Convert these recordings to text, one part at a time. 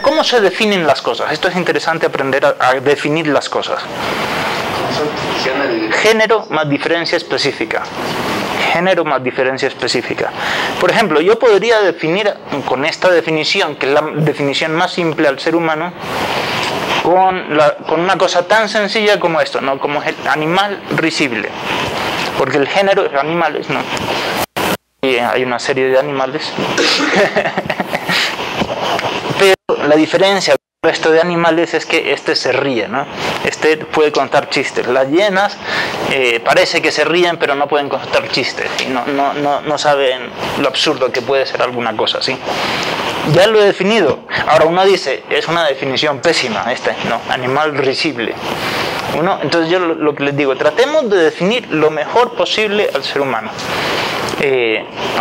¿Cómo se definen las cosas? Esto es interesante, aprender a definir las cosas. Género más diferencia específica. Género más diferencia específica. Por ejemplo, yo podría definir con esta definición, que es la definición más simple al ser humano, con una cosa tan sencilla como esto, ¿no? Como el animal risible. Porque el género es animales, ¿no? Y hay una serie de animales. Pero la diferencia con el resto de animales es que este se ríe, ¿no? Este puede contar chistes. Las hienas parece que se ríen, pero no pueden contar chistes. Y no saben lo absurdo que puede ser alguna cosa, ¿sí? Ya lo he definido. Ahora uno dice, es una definición pésima no, animal risible. Entonces yo lo que les digo, tratemos de definir lo mejor posible al ser humano.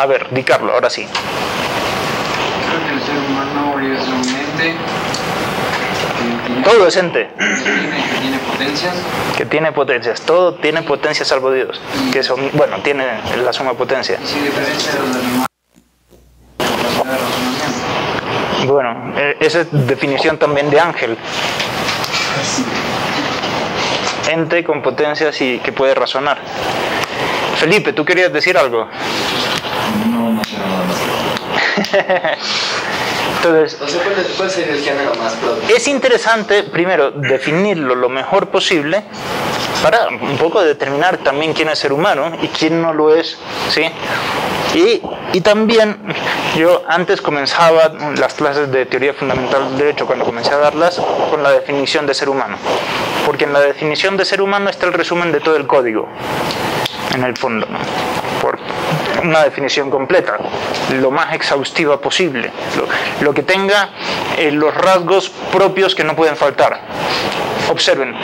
A ver, Di Carlo, ahora sí. Creo que el ser humano es un ente todo es ente. que tiene potencias. Que tiene potencias. Todo tiene potencias salvo Dios. Que son, bueno, tiene la suma potencia. Y se diferencia de los animales. Capacidad de razonamiento. Bueno, esa es definición también de ángel. Ente con potencias y que puede razonar. Felipe, ¿tú querías decir algo? No sé nada más. Entonces, ¿cuál sería el género más propio? es interesante, primero, definirlo lo mejor posible para un poco determinar también quién es ser humano y quién no lo es, ¿sí? Y también, yo antes comenzaba las clases de teoría fundamental del derecho, cuando comencé a darlas, con la definición de ser humano. Porque en la definición de ser humano está el resumen de todo el código, en el fondo, ¿no? Por una definición completa, lo más exhaustiva posible, lo que tenga los rasgos propios que no pueden faltar. Observen,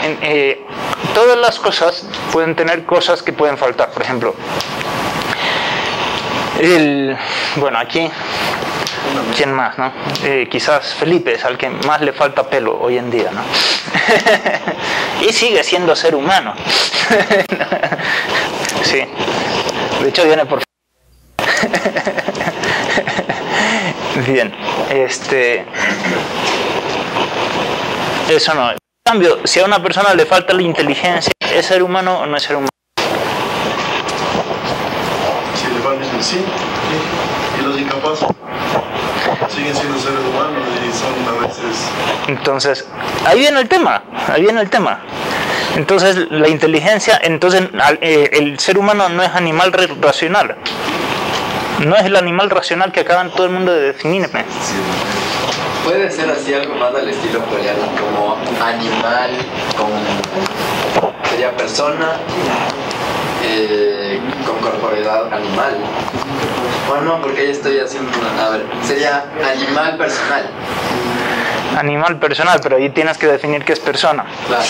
todas las cosas pueden tener cosas que pueden faltar. Por ejemplo, bueno, aquí, ¿quién más, no? Quizás Felipe es al que más le falta pelo hoy en día, ¿no? Y sigue siendo ser humano. Sí, de hecho viene por... Bien, eso no. En cambio, si a una persona le falta la inteligencia, ¿es ser humano o no es ser humano? Si le falta, sí. Y los incapaces siguen siendo seres humanos y son a veces... Entonces, ahí viene el tema, Entonces, la inteligencia, el ser humano no es animal racional. No es el animal racional que acaban todo el mundo de definirme. Puede ser así algo más al estilo coreano, como animal, como sería persona, con corporeidad animal. Bueno, no, porque ahí estoy haciendo una... A ver, sería animal personal. Animal personal, pero ahí tienes que definir qué es persona. Claro,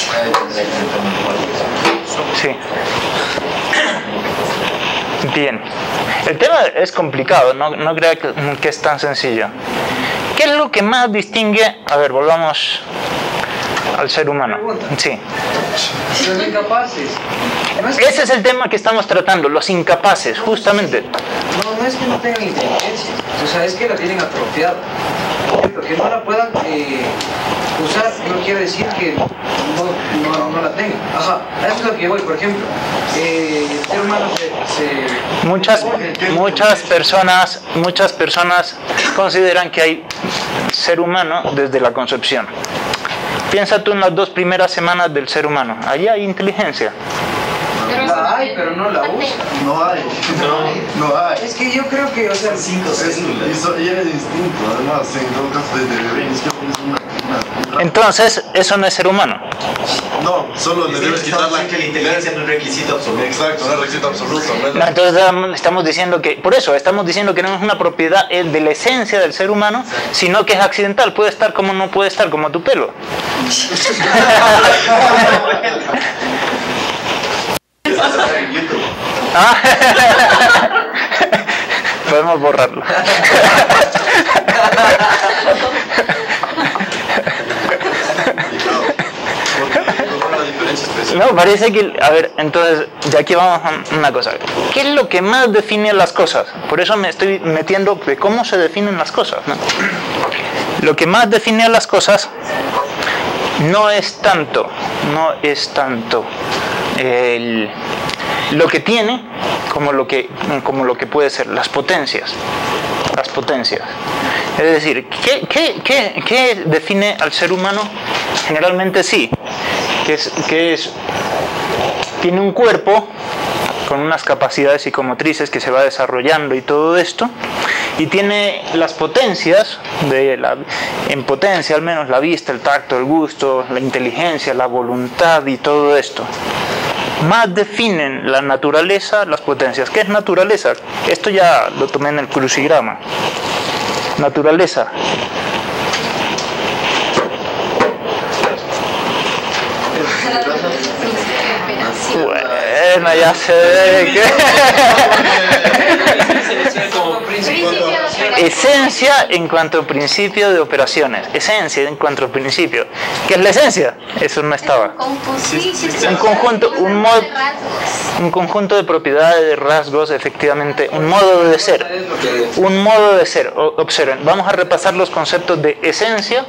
sí. Bien. El tema es complicado, no crea que es tan sencillo. ¿Qué es lo que más distingue? A ver, volvamos al ser humano. Sí. Los incapaces. Ese es el tema que estamos tratando, los incapaces, justamente. No es que no tengan inteligencia, o sea, es que la tienen atrofiada. Que no la puedan usar no quiere decir que no la tengan. Ajá, a eso es lo que voy, por ejemplo. El ser humano muchas personas consideran que hay ser humano desde la concepción. Piensa tú en las 2 primeras semanas del ser humano. Allí hay inteligencia. La hay, pero no la usa. No hay. No hay. Es que yo creo que, o sea, 5 células. Y eres distinto, además, en todo caso desde bebé, es que pones una entonces, eso no es ser humano. No, solo le debes quitar la... que la inteligencia no es un requisito absoluto. Exacto, no es requisito absoluto. No, entonces estamos diciendo que, por eso, estamos diciendo que no es una propiedad de la esencia del ser humano, sino que es accidental, puede estar como no puede estar, como tu pelo. Podemos borrarlo. Porque la diferencia No, parece que... A ver, entonces, ya aquí vamos a una cosa. ¿Qué es lo que más define las cosas? Por eso me estoy metiendo de cómo se definen las cosas, ¿no? Lo que más define a las cosas no es tanto lo que tiene como lo que puede ser, las potencias. Es decir, ¿qué define al ser humano? Generalmente sí, tiene un cuerpo con unas capacidades psicomotrices que se va desarrollando y todo esto, y tiene las potencias, en potencia al menos la vista, el tacto, el gusto, la inteligencia, la voluntad y todo esto. Más definen la naturaleza, las potencias. ¿Qué es naturaleza? Esto ya lo tomé en el crucigrama. Naturaleza. Bueno, ya sé que... Esencia en cuanto a principio de operaciones. Esencia en cuanto a principio. ¿Qué es la esencia? Eso no estaba. Un conjunto de propiedades, de rasgos, efectivamente. Un modo de ser. Un modo de ser. Observen, vamos a repasar los conceptos de esencia,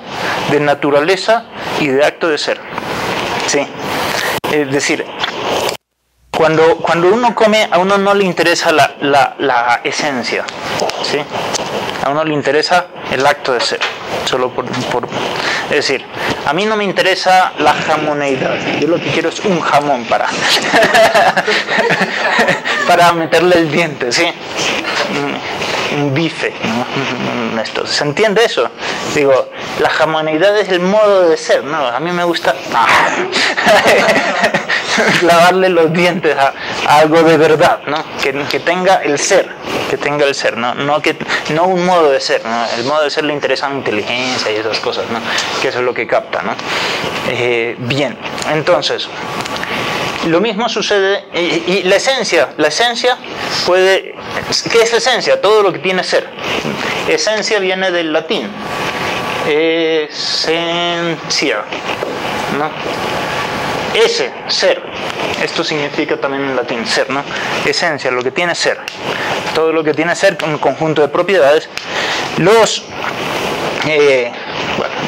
de naturaleza y de acto de ser. Sí. Es decir, cuando uno come, a uno no le interesa la esencia, ¿sí? A uno le interesa el acto de ser, solo es decir, a mí no me interesa la jamoneidad, yo lo que quiero es un jamón para meterle el diente, ¿sí? Un bife, ¿no? Esto, ¿se entiende eso? Digo, la jamoneidad es el modo de ser, ¿no? A mí me gusta clavarle los dientes a algo de verdad, ¿no? Que tenga el ser, no un modo de ser, ¿no? El modo de ser le interesa la inteligencia y esas cosas, ¿no? Que eso es lo que capta, ¿no? Bien, entonces, lo mismo sucede, y la esencia puede... ¿Qué es esencia? Todo lo que tiene ser. Esencia viene del latín. Esencia, ¿no? Ser. Esto significa también en latín, ser, ¿no? Esencia, lo que tiene ser. Todo lo que tiene ser, un conjunto de propiedades. Bueno,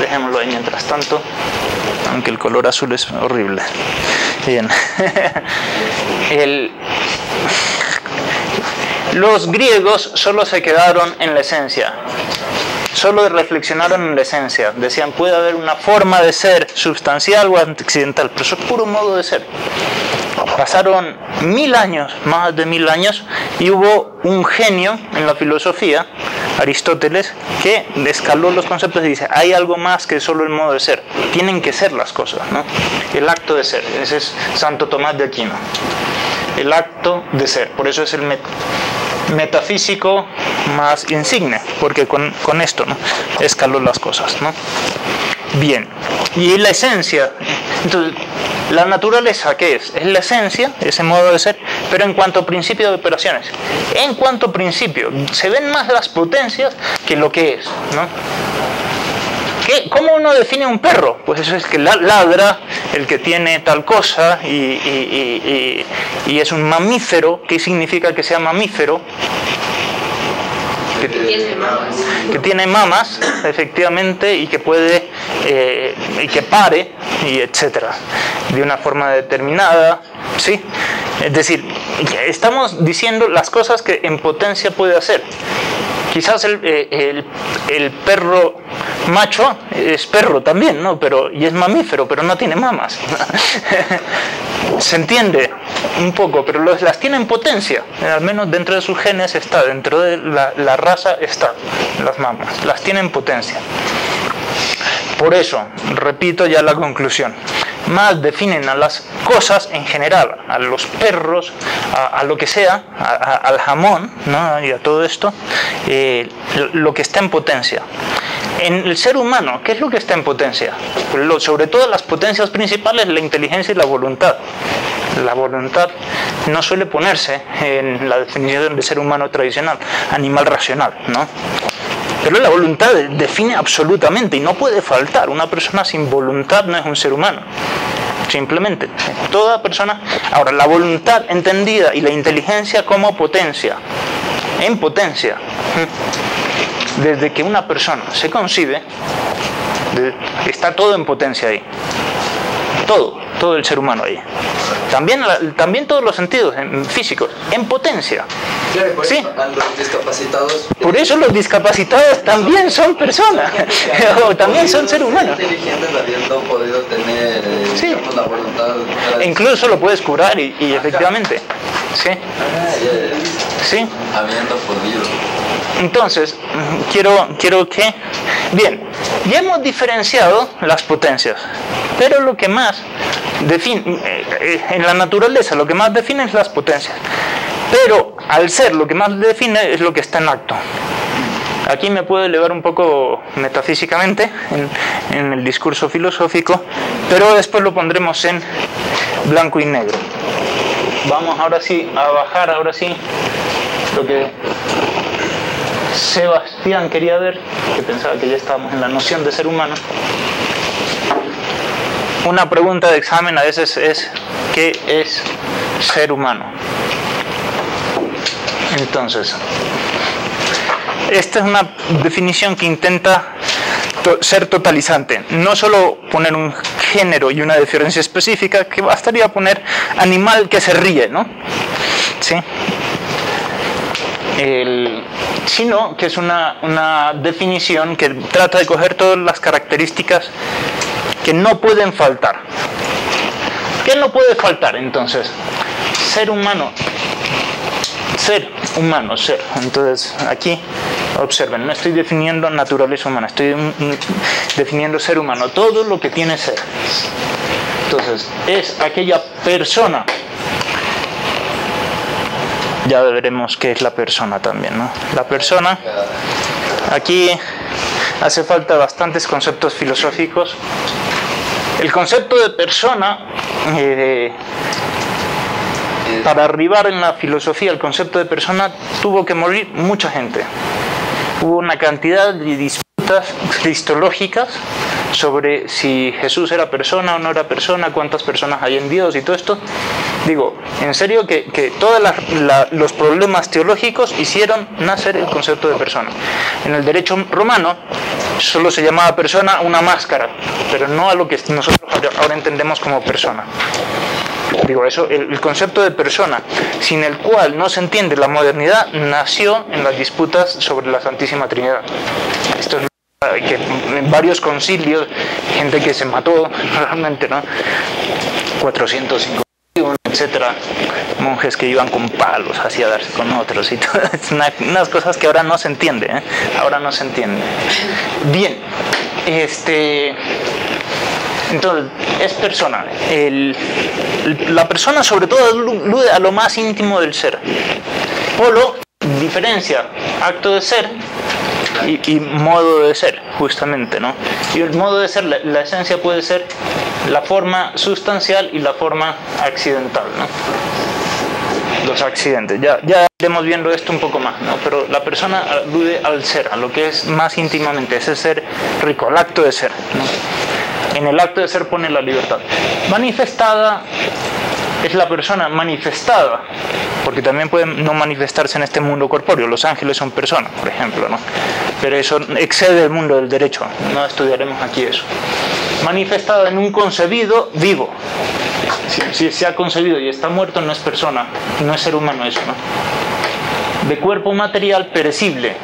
dejémoslo ahí mientras tanto, aunque el color azul es horrible. Bien. Los griegos solo se quedaron en la esencia. Solo reflexionaron en la esencia. Decían, puede haber una forma de ser sustancial o accidental, pero eso es puro modo de ser. Pasaron 1000 años, más de 1000 años, y hubo un genio en la filosofía, Aristóteles, que escaló los conceptos y dice, hay algo más que solo el modo de ser. Tienen que ser las cosas, ¿no? El acto de ser. Ese es Santo Tomás de Aquino. El acto de ser. Por eso es el metafísico más insigne, porque con esto, ¿no? Escaló las cosas, ¿no? Bien, y la esencia, entonces, la naturaleza, ¿qué es? Es la esencia, ese modo de ser, pero en cuanto a principio de operaciones, en cuanto a principio, se ven más las potencias que lo que es, ¿no? ¿Cómo uno define un perro? Pues eso es que ladra, el que tiene tal cosa y es un mamífero. ¿Qué significa que sea mamífero? Que tiene mamas, efectivamente, y que puede, y que pare, y etcétera, de una forma determinada, ¿sí? Es decir, estamos diciendo las cosas que en potencia puede hacer. Quizás el perro macho es perro también, ¿no? Y es mamífero, pero no tiene mamas. Se entiende un poco, pero las tiene en potencia. Al menos dentro de sus genes está, dentro de la raza está, las mamas. Las tiene en potencia. Por eso, repito ya la conclusión. Más definen a las cosas en general, a los perros, a lo que sea, al jamón, ¿no? Y a todo esto, lo que está en potencia. En el ser humano, ¿qué es lo que está en potencia? Sobre todo las potencias principales, la inteligencia y la voluntad. La voluntad no suele ponerse en la definición de ser humano tradicional, animal racional, ¿no? Pero la voluntad define absolutamente y no puede faltar. Una persona sin voluntad no es un ser humano. simplemente. Toda persona. Ahora, la voluntad entendida y la inteligencia como potencia, en potencia. Desde que una persona se concibe, está todo en potencia ahí. Todo el ser humano ahí. También todos los sentidos físicos, en potencia. Claro, por ¿Sí? eso a los discapacitados. Por eso los discapacitados también son personas, o también son seres humanos. Inteligentes habiendo podido tener Sí. digamos, la voluntad. E incluso lo puedes curar y efectivamente. Sí, sí. Habiendo podido. Entonces, quiero que... Bien, ya hemos diferenciado las potencias, pero lo que más define, en la naturaleza, lo que más define es las potencias. Pero al ser lo que más define es lo que está en acto. Aquí me puedo elevar un poco metafísicamente en el discurso filosófico, pero después lo pondremos en blanco y negro. Vamos ahora sí a bajar, ahora sí, lo que Sebastián quería ver, que pensaba que ya estábamos en la noción de ser humano. Una pregunta de examen a veces es, ¿qué es ser humano? Entonces, esta es una definición que intenta ser totalizante, no solo poner un género y una diferencia específica, que bastaría poner animal que se ríe, ¿no? ¿Sí? Sino que es una definición que trata de coger todas las características que no pueden faltar. ¿Qué no puede faltar entonces? Ser humano. Ser humano, ser. Entonces aquí observen, no estoy definiendo naturaleza humana, estoy definiendo ser humano, todo lo que tiene ser. Entonces, es aquella persona. Ya veremos qué es la persona también, ¿no? La persona, aquí hace falta bastantes conceptos filosóficos. El concepto de persona, para arribar en la filosofía, el concepto de persona, tuvo que morir mucha gente. Hubo una cantidad de disputas cristológicas sobre si Jesús era persona o no era persona, cuántas personas hay en Dios y todo esto. Digo, en serio que todos los problemas teológicos hicieron nacer el concepto de persona. En el derecho romano solo se llamaba persona una máscara, pero no a lo que nosotros ahora entendemos como persona. Digo, eso, el concepto de persona, sin el cual no se entiende la modernidad, nació en las disputas sobre la Santísima Trinidad. Esto es que en varios concilios, gente que se mató realmente, ¿no? 451, etcétera, monjes que iban con palos hacia darse con otros y todo, unas cosas que ahora no se entiende, ¿eh? Ahora no se entiende. Bien, entonces, es persona. La persona sobre todo alude a lo más íntimo del ser. Polo diferencia acto de ser y modo de ser, justamente, ¿no? Y el modo de ser, la esencia puede ser la forma sustancial y la forma accidental, ¿no? Los accidentes. Ya iremos viendo esto un poco más, ¿no? Pero la persona alude al ser, a lo que es más íntimamente, ese ser rico, el acto de ser, ¿no? En el acto de ser pone la libertad. Manifestada es la persona manifestada, porque también pueden no manifestarse en este mundo corpóreo. Los ángeles son personas, por ejemplo, ¿no? Pero eso excede el mundo del derecho. No estudiaremos aquí eso. Manifestada en un concebido vivo. Si se ha concebido y está muerto, no es persona, no es ser humano eso, ¿no? De cuerpo material perecible.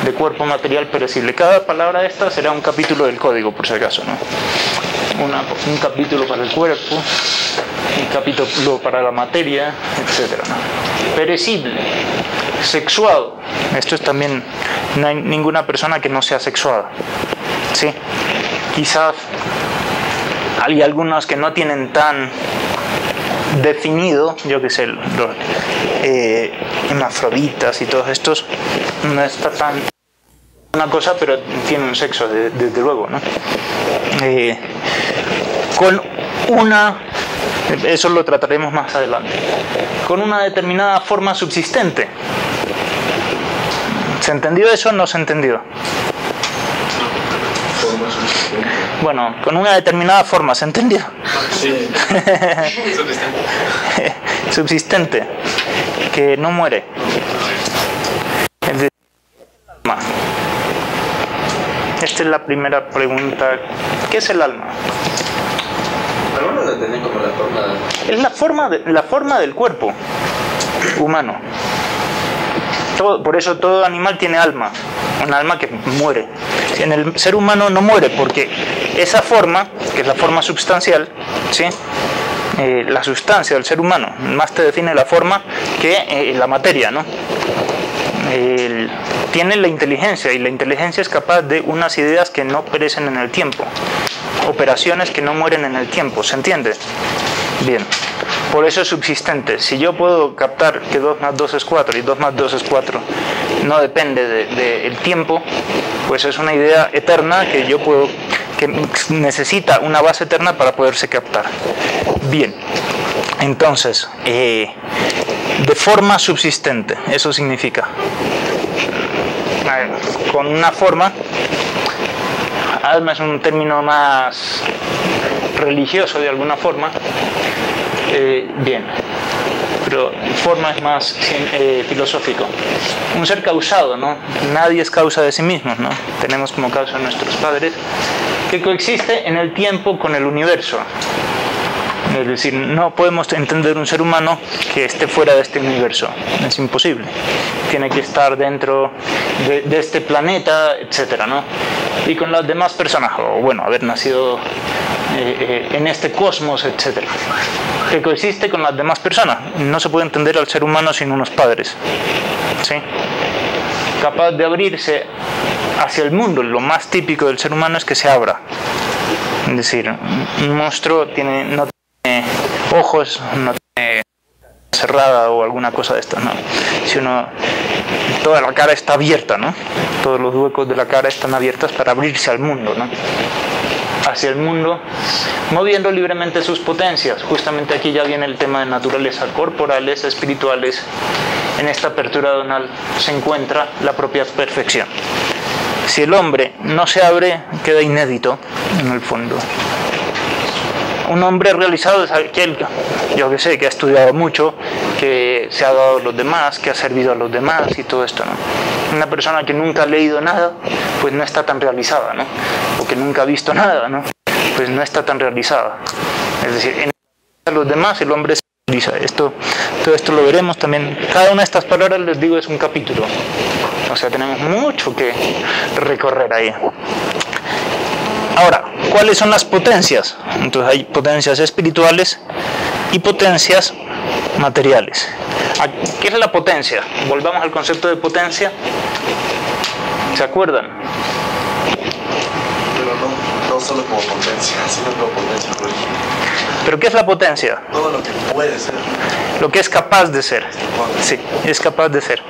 De cuerpo material perecible. Cada palabra de esta será un capítulo del código, por si acaso, ¿no? Un capítulo para el cuerpo, un capítulo para la materia, etc., ¿no? Perecible, sexuado. Esto es también, no hay ninguna persona que no sea sexuada, ¿sí? Quizás hay algunos que no tienen tan definido, yo que sé, los hermafroditas y todos estos, no está tan una cosa, pero tienen un sexo, desde luego, ¿no? Con una, eso lo trataremos más adelante, con una determinada forma subsistente. ¿Se entendió eso o no se entendió? Bueno, con una determinada forma, ¿se entendió? Sí. Subsistente, que no muere. Es decir, alma. Esta es la primera pregunta. ¿Qué es el alma? Algunos lo entienden como la forma. Es la forma del cuerpo humano. Por eso todo animal tiene alma, un alma que muere. En el ser humano no muere porque esa forma, que es la forma substancial, ¿sí? La sustancia del ser humano, más te define la forma que la materia, ¿no? Tiene la inteligencia, y la inteligencia es capaz de unas ideas que no perecen en el tiempo, operaciones que no mueren en el tiempo, ¿se entiende? Bien, por eso es subsistente. Si yo puedo captar que 2 más 2 es 4 y 2 más 2 es 4 no depende del tiempo, pues es una idea eterna que yo puedo, que necesita una base eterna para poderse captar. Bien, entonces, de forma subsistente, eso significa, con una forma, alma es un término más religioso de alguna forma, bien, pero forma es más filosófico. Un ser causado, ¿no? Nadie es causa de sí mismo, ¿no? Tenemos como causa a nuestros padres, que coexiste en el tiempo con el universo. Es decir, no podemos entender un ser humano que esté fuera de este universo, es imposible. Tiene que estar dentro de este planeta, etcétera, ¿no? Y con las demás personas, o bueno, haber nacido en este cosmos, etcétera, que coexiste con las demás personas. No se puede entender al ser humano sin unos padres, ¿sí? Capaz de abrirse hacia el mundo. Lo más típico del ser humano es que se abra. Es decir, un monstruo no tiene ojos, no tiene cerrada o alguna cosa de estas, ¿no? Si toda la cara está abierta, ¿no? Todos los huecos de la cara están abiertos para abrirse al mundo, ¿no? Hacia el mundo, moviendo libremente sus potencias. Justamente aquí ya viene el tema de naturaleza, corporales, espirituales. En esta apertura donal se encuentra la propia perfección. Si el hombre no se abre, queda inédito en el fondo. Un hombre realizado es aquel, yo que sé, que ha estudiado mucho, que se ha dado a los demás, que ha servido a los demás y todo esto, ¿no? Una persona que nunca ha leído nada, pues no está tan realizada, ¿no? O que nunca ha visto nada, ¿no? Pues no está tan realizada. Es decir, en los demás el hombre se realiza. Todo esto lo veremos también. Cada una de estas palabras, les digo, es un capítulo. O sea, tenemos mucho que recorrer ahí. Ahora, ¿cuáles son las potencias? Entonces hay potencias espirituales y potencias materiales. ¿Qué es la potencia? Volvamos al concepto de potencia. ¿Se acuerdan? Pero no solo como potencia, sino como potencia política. ¿Pero qué es la potencia? Todo lo que puede ser. Lo que es capaz de ser. Sí, es capaz de ser.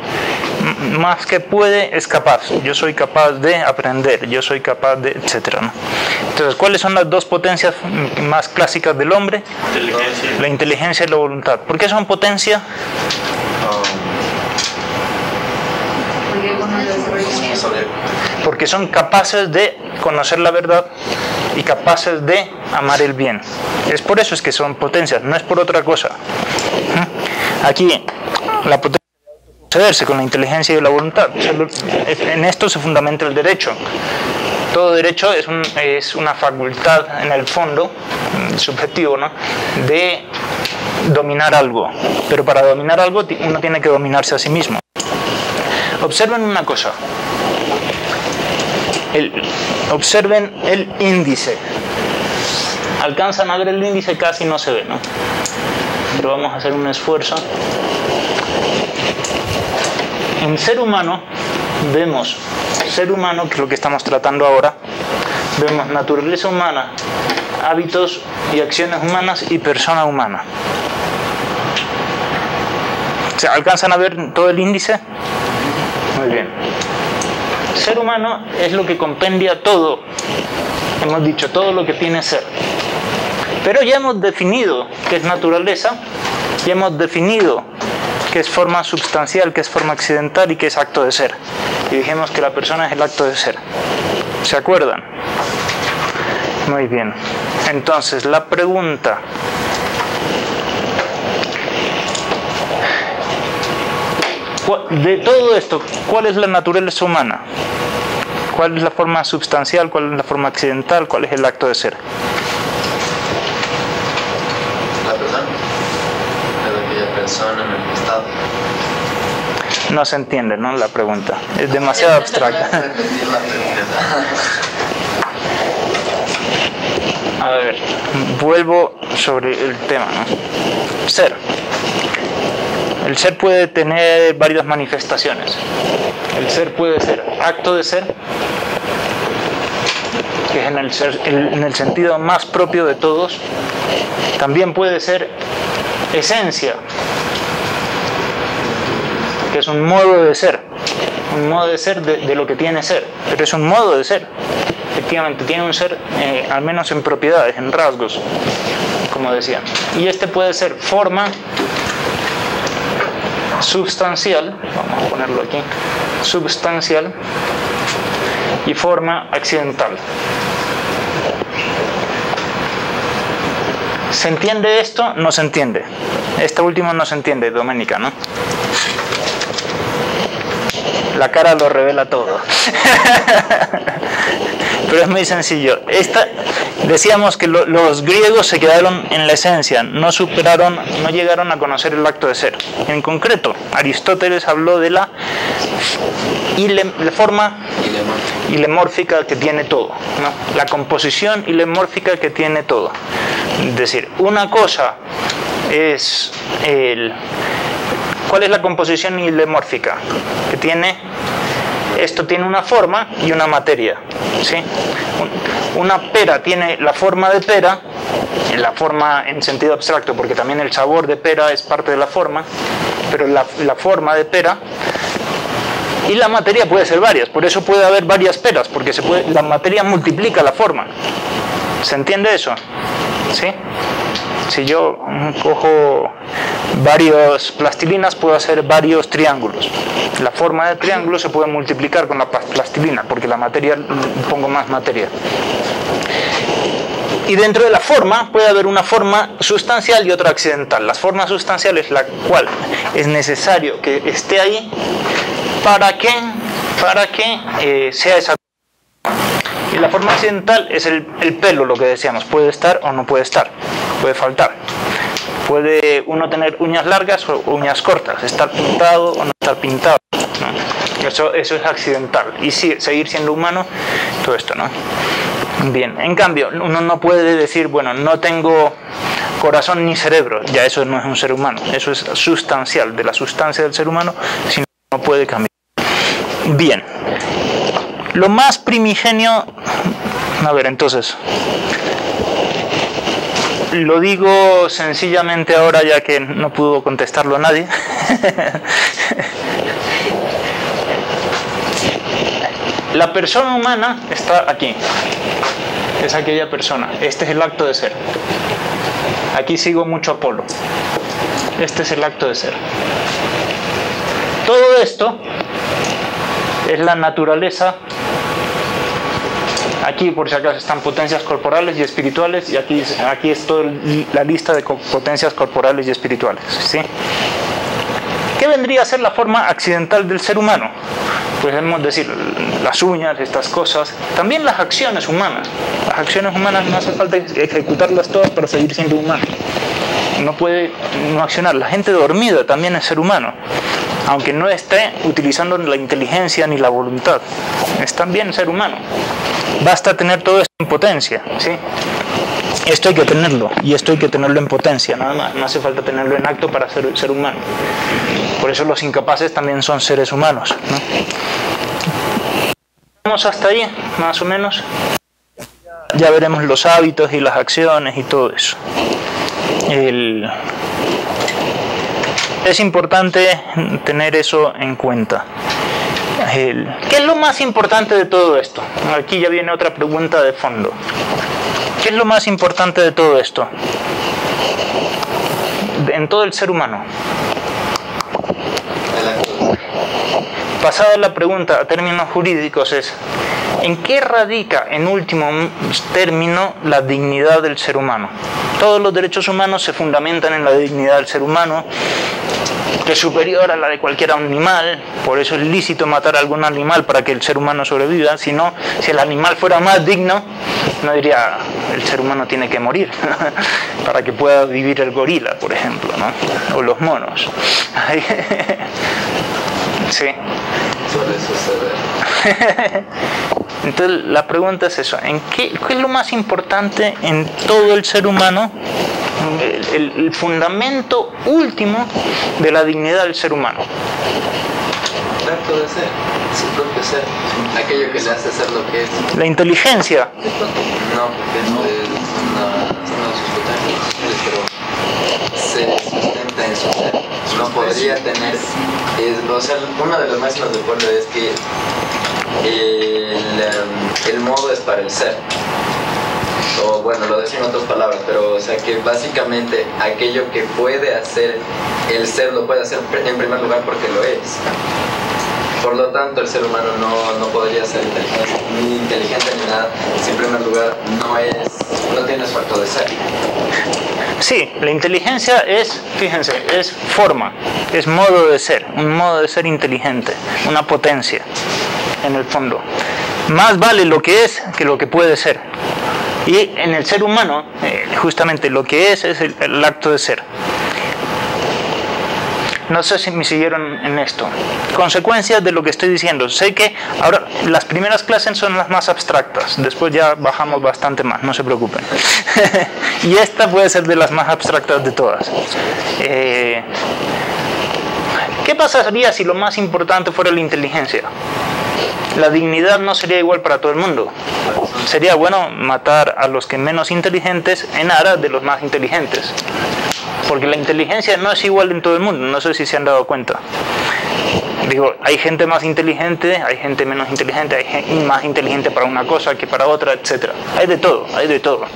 Más que puede, es capaz. Yo soy capaz de aprender, yo soy capaz de, etcétera, ¿no? Entonces, ¿cuáles son las dos potencias más clásicas del hombre? La inteligencia y la voluntad. ¿Por qué son potencia? Porque son capaces de conocer la verdad y capaces de amar el bien. Es por eso es que son potencias, no es por otra cosa. Aquí, la potencia de procederse con la inteligencia y la voluntad. En esto se fundamenta el derecho. Todo derecho es una facultad, en el fondo, subjetivo, ¿no?, de dominar algo. Pero para dominar algo uno tiene que dominarse a sí mismo. Observen una cosa. Observen el índice. Alcanzan a ver el índice, casi no se ve, ¿no? Pero vamos a hacer un esfuerzo. En ser humano vemos ser humano, que es lo que estamos tratando ahora, vemos naturaleza humana, hábitos y acciones humanas y persona humana. ¿Se alcanzan a ver todo el índice? Muy bien. Ser humano es lo que compendia todo, hemos dicho, todo lo que tiene ser. Pero ya hemos definido qué es naturaleza, ya hemos definido qué es forma substancial, qué es forma accidental y qué es acto de ser. Y dijimos que la persona es el acto de ser. ¿Se acuerdan? Muy bien. Entonces, la pregunta: de todo esto, ¿cuál es la naturaleza humana? ¿Cuál es la forma substancial? ¿Cuál es la forma accidental? ¿Cuál es el acto de ser? La persona. Es aquella persona en el estado. No se entiende, ¿no? La pregunta es demasiado abstracta. Repetir la pregunta. A ver, vuelvo sobre el tema, ¿no? Ser. El ser puede tener varias manifestaciones. El ser puede ser acto de ser, que es en el sentido más propio de todos. También puede ser esencia, que es un modo de ser de lo que tiene ser, pero es un modo de ser. Efectivamente, tiene un ser, al menos en propiedades, en rasgos, como decía. Y este puede ser forma substancial, vamos a ponerlo aquí, substancial, y forma accidental. ¿Se entiende esto? No se entiende. Este último no se entiende, Doménica, ¿no? La cara lo revela todo. Pero es muy sencillo. Decíamos que los griegos se quedaron en la esencia, no llegaron a conocer el acto de ser. En concreto, Aristóteles habló de la forma ilemórfica que tiene todo, ¿no? La composición ilemórfica que tiene todo. Es decir, una cosa es ¿cuál es la composición ilemórfica? Que tiene, esto tiene una forma y una materia, ¿sí? Una pera tiene la forma de pera, la forma en sentido abstracto, porque también el sabor de pera es parte de la forma, pero la forma de pera, y la materia puede ser varias, por eso puede haber varias peras, porque la materia multiplica la forma. ¿Se entiende eso? ¿Sí? Si yo cojo varios plastilinas, puedo hacer varios triángulos. La forma de triángulo se puede multiplicar con la plastilina, porque la materia, pongo más materia. Y dentro de la forma puede haber una forma sustancial y otra accidental. La forma sustancial es la cual es necesario que esté ahí para que sea esa. Y la forma accidental es el pelo, lo que decíamos, puede estar o no puede estar, puede faltar. Puede uno tener uñas largas o uñas cortas, estar pintado o no estar pintado, ¿no? Eso es accidental. Y sí, seguir siendo humano, todo esto, ¿no? Bien, en cambio, uno no puede decir, bueno, no tengo corazón ni cerebro, ya eso no es un ser humano, eso es sustancial, de la sustancia del ser humano, si no puede cambiar. Bien. Lo más primigenio, a ver, entonces, lo digo sencillamente ahora ya que no pudo contestarlo nadie. La persona humana está aquí, es aquella persona, este es el acto de ser. Aquí sigo mucho Apolo, este es el acto de ser. Todo esto es la naturaleza. Aquí, por si acaso, están potencias corporales y espirituales, y aquí es toda la lista de potencias corporales y espirituales, ¿sí? ¿Qué vendría a ser la forma accidental del ser humano? Pues debemos decir, las uñas, estas cosas, también las acciones humanas. Las acciones humanas no hace falta ejecutarlas todas para seguir siendo humano. No puede no accionar. La gente dormida también es ser humano, aunque no esté utilizando la inteligencia ni la voluntad. Es también ser humano. Basta tener todo esto en potencia, ¿sí? Esto hay que tenerlo, y esto hay que tenerlo en potencia, nada más. No hace falta tenerlo en acto para ser humano. Por eso los incapaces también son seres humanos, ¿no? Vamos hasta ahí, más o menos. Ya veremos los hábitos y las acciones y todo eso. Es importante tener eso en cuenta. ¿Qué es lo más importante de todo esto? Aquí ya viene otra pregunta de fondo. ¿Qué es lo más importante de todo esto? En todo el ser humano. Pasada la pregunta a términos jurídicos es, ¿En qué radica, en último término, la dignidad del ser humano? Todos los derechos humanos se fundamentan en la dignidad del ser humano, que es superior a la de cualquier animal. Por eso es lícito matar a algún animal para que el ser humano sobreviva. Si no, si el animal fuera más digno, no diría el ser humano tiene que morir para que pueda vivir el gorila, por ejemplo, ¿no? O los monos. Sí. Suele suceder. Entonces la pregunta es eso, ¿qué es lo más importante en todo el ser humano? El fundamento último de la dignidad del ser humano. El acto de ser, su propio ser, aquello que le hace ser lo que es. La inteligencia. No, porque no es una de sus potencias, pero se sustenta en su ser. No podría tener, o sea, una de las máximas del pueblo es que el modo es para el ser. O bueno, lo decía en otras palabras, pero o sea que básicamente aquello que puede hacer el ser lo puede hacer en primer lugar porque lo es. Por lo tanto, el ser humano no podría ser ni inteligente ni nada si en primer lugar no tiene su acto de ser. Sí, la inteligencia es, fíjense, es forma, es modo de ser, un modo de ser inteligente, una potencia en el fondo. Más vale lo que es que lo que puede ser. Y en el ser humano, justamente lo que es el acto de ser. No sé si me siguieron en esto. Consecuencias de lo que estoy diciendo. Sé que ahora las primeras clases son las más abstractas. Después ya bajamos bastante más, no se preocupen. Y esta puede ser de las más abstractas de todas. ¿Qué pasaría si lo más importante fuera la inteligencia? La dignidad no sería igual para todo el mundo. Sería bueno matar a los que menos inteligentes en aras de los más inteligentes. Porque la inteligencia no es igual en todo el mundo, no sé si se han dado cuenta. Digo, hay gente más inteligente, hay gente menos inteligente, hay gente más inteligente para una cosa que para otra, etc. Hay de todo, hay de todo.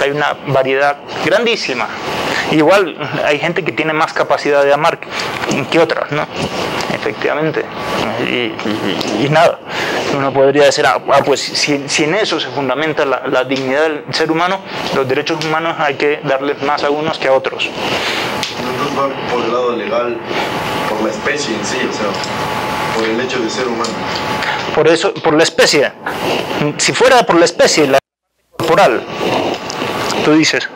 Hay una variedad grandísima. Igual hay gente que tiene más capacidad de amar que otras, ¿no? Efectivamente. Y nada, uno podría decir, pues si en eso se fundamenta la dignidad del ser humano, los derechos humanos hay que darles más a unos que a otros. Entonces va por el lado legal, por la especie en sí, o sea, por el hecho de ser humano. Por eso, por la especie. Si fuera por la especie, la corporal, tú dices.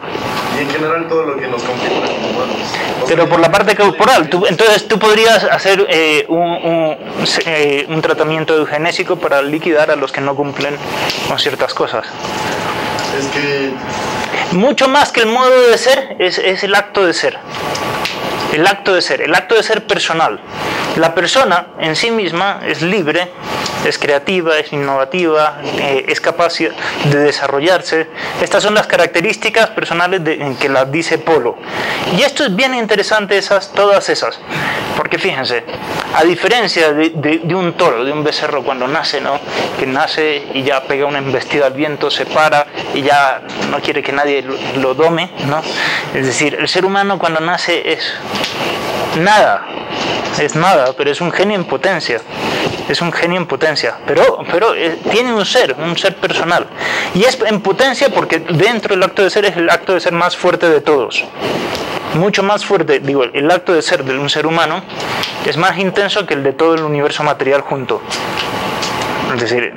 Y en general todo lo que nos configura como humanos. Pero por la parte corporal, entonces tú podrías hacer un tratamiento eugenésico para liquidar a los que no cumplen con ciertas cosas. Es que... Mucho más que el modo de ser, es el acto de ser. El acto de ser personal. La persona en sí misma es libre, es creativa, es innovativa, es capaz de desarrollarse. Estas son las características personales en que las dice Polo. Y esto es bien interesante, todas esas. Porque fíjense, a diferencia de un toro, de un becerro cuando nace, ¿no? Que nace y ya pega una embestida al viento, se para y ya no quiere que nadie lo dome, ¿no? Es decir, el ser humano cuando nace es nada, pero es un genio en potencia. Es un genio en potencia, pero tiene un ser personal. Y es en potencia porque dentro del acto de ser es el acto de ser más fuerte de todos. Mucho más fuerte, digo, el acto de ser de un ser humano es más intenso que el de todo el universo material junto. Es decir,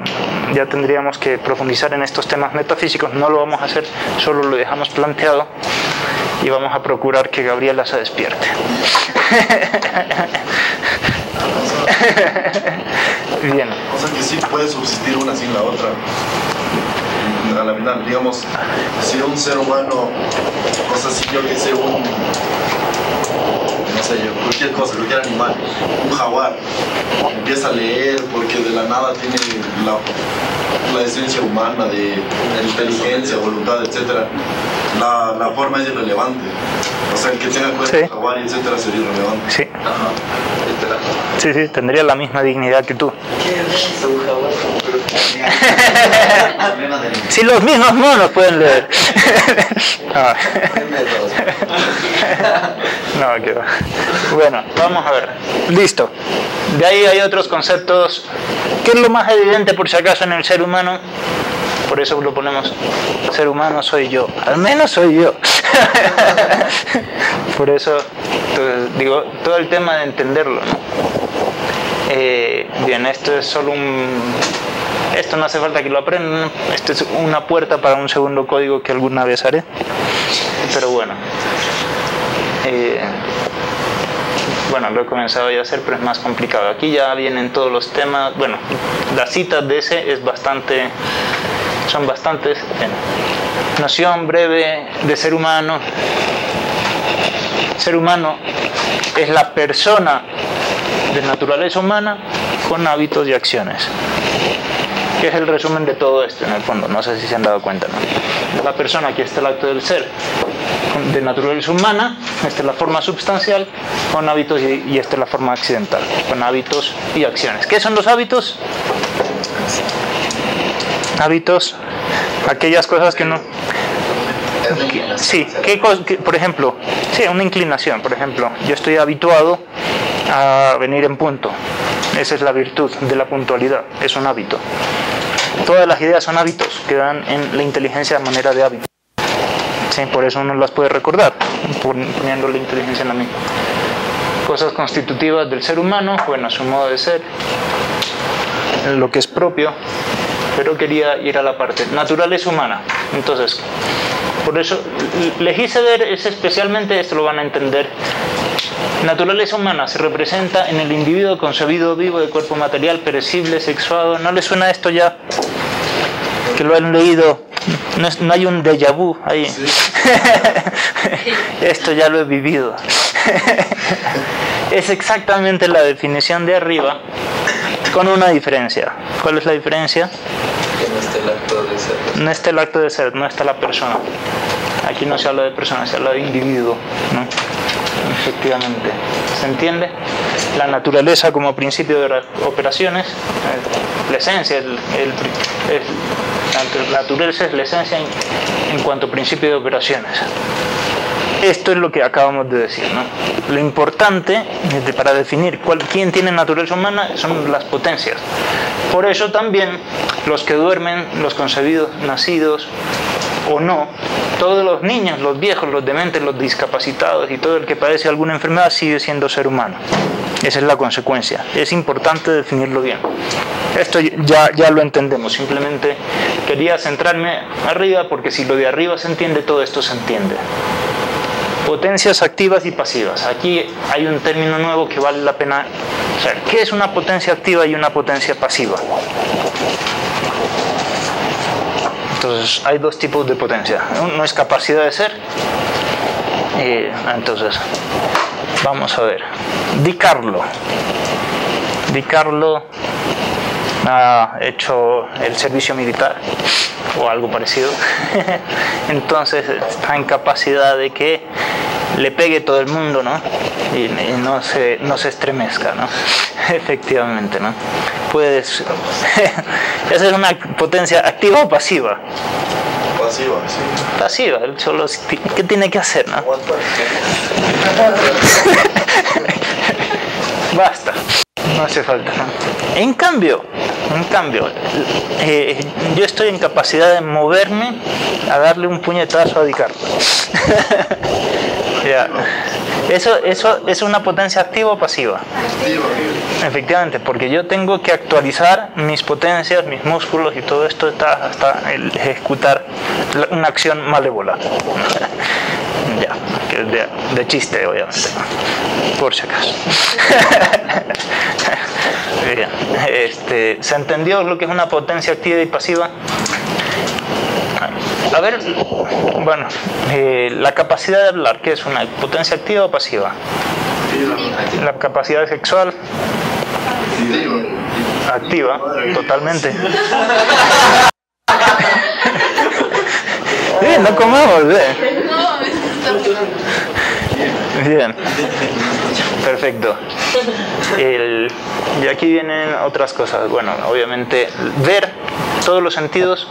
ya tendríamos que profundizar en estos temas metafísicos, no lo vamos a hacer, solo lo dejamos planteado y vamos a procurar que Gabriela se despierte. Bien. O sea que sí puede subsistir una sin la otra. A la final, digamos, si un ser humano, o sea, si yo que sé, no sé yo, cualquier animal, un jaguar, empieza a leer porque de la nada tiene la esencia humana de inteligencia, voluntad, etc. La forma es irrelevante. O sea, el que tenga cuenta Sí. jaguar y etcétera sería irrelevante. Sí, Ajá, literal. sí, tendría la misma dignidad que tú. ¿Qué es un jaguar? Si los mismos monos pueden leer. No, qué va. Bueno, vamos a ver. Listo. De ahí hay otros conceptos. ¿Qué es lo más evidente por si acaso en el ser humano? Por eso lo ponemos, ser humano soy yo, al menos soy yo. Por eso, entonces, digo, todo el tema de entenderlo, ¿no? Bien, esto es solo esto no hace falta que lo aprendan, esto es una puerta para un segundo código que alguna vez haré. Pero bueno, bueno, lo he comenzado ya a hacer, pero es más complicado. Aquí ya vienen todos los temas, bueno, las citas de ese son bastantes. Bien. Noción breve de ser humano. Ser humano es la persona de naturaleza humana con hábitos y acciones. Que es el resumen de todo esto en el fondo, no sé si se han dado cuenta, ¿no? La persona, aquí está el acto del ser, de naturaleza humana, esta es la forma substancial, con hábitos y esta es la forma accidental, con hábitos y acciones. ¿Qué son los hábitos? Hábitos, aquellas cosas que no... Sí, por ejemplo, sí, una inclinación, por ejemplo, yo estoy habituado a venir en punto. Esa es la virtud de la puntualidad, es un hábito. Todas las ideas son hábitos que dan en la inteligencia de manera de hábito. Sí, por eso uno las puede recordar, poniendo la inteligencia en la mente. Cosas constitutivas del ser humano, bueno, su modo de ser, lo que es propio, pero quería ir a la parte naturaleza humana. Entonces, por eso Legiseder es especialmente, esto lo van a entender. Naturaleza humana se representa en el individuo concebido vivo de cuerpo material, perecible, sexuado. ¿No les suena esto ya? Que lo han leído. No hay un déjà vu ahí. Sí. Esto ya lo he vivido. Es exactamente la definición de arriba, con una diferencia. ¿Cuál es la diferencia? Que no está el acto de ser. No está el acto de ser, no está la persona. Aquí no se habla de persona, se habla de individuo, ¿no? Efectivamente. ¿Se entiende? La naturaleza como principio de operaciones, la esencia, la naturaleza es la esencia en cuanto a principio de operaciones. Esto es lo que acabamos de decir, ¿no? Lo importante para definir quién tiene naturaleza humana son las potencias. Por eso también los que duermen, los concebidos, nacidos o no, todos los niños, los viejos, los dementes, los discapacitados y todo el que padece alguna enfermedad sigue siendo ser humano. Esa es la consecuencia. Es importante definirlo bien. Esto ya lo entendemos. Simplemente quería centrarme arriba porque si lo de arriba se entiende, todo esto se entiende. Potencias activas y pasivas. Aquí hay un término nuevo que vale la pena saber. ¿Qué es una potencia activa y una potencia pasiva? Entonces, hay dos tipos de potencia. Uno es capacidad de ser. Entonces, vamos a ver. Di Carlo ha hecho el servicio militar o algo parecido. Entonces, está en capacidad de que le pegue todo el mundo, ¿no? Y no se estremezca, ¿no? Efectivamente, ¿no? Puedes... Esa es una potencia activa o pasiva. Pasiva, sí. Pasiva, él solo... ¿Qué tiene que hacer, no? Basta, no hace falta, ¿no? En cambio, yo estoy en capacidad de moverme a darle un puñetazo a Di Carlo. Ya. ¿Eso es una potencia activa o pasiva? Activa. Efectivamente, porque yo tengo que actualizar mis potencias, mis músculos y todo esto está hasta el ejecutar una acción malévola. Ya, que es de chiste, obviamente, por si acaso. Bien. ¿Se entendió lo que es una potencia activa y pasiva? A ver, bueno, la capacidad de hablar, ¿qué es una potencia activa o pasiva? La capacidad sexual. Activa, totalmente. Bien, no comamos, bien. Bien. Perfecto. Y aquí vienen otras cosas. Bueno, obviamente, ver todos los sentidos.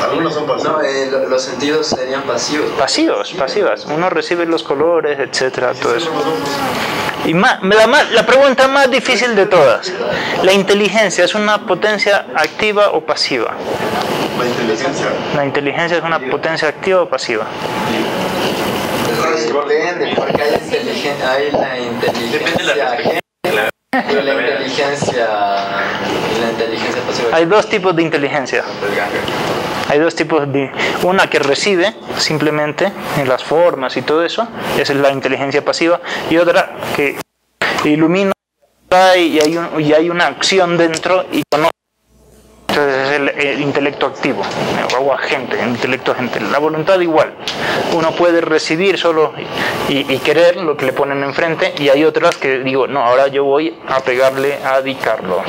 Algunos son pasivos. No, los sentidos serían pasivos. Pasivas. Uno recibe los colores, etcétera, todo eso. Y la pregunta más difícil de todas: ¿la inteligencia es una potencia activa o pasiva? La inteligencia. ¿La inteligencia es una potencia activa o pasiva? Depende, porque hay la inteligencia ajena y la inteligencia pasiva. Hay dos tipos de inteligencia. Hay dos tipos de... Una que recibe simplemente en las formas y todo eso, esa es la inteligencia pasiva, y otra que ilumina y hay una acción dentro y conoce. Entonces es el intelecto activo o agente, el intelecto agente. La voluntad igual. Uno puede recibir solo y querer lo que le ponen enfrente, y hay otras que digo, no, ahora yo voy a pegarle a dedicarlo.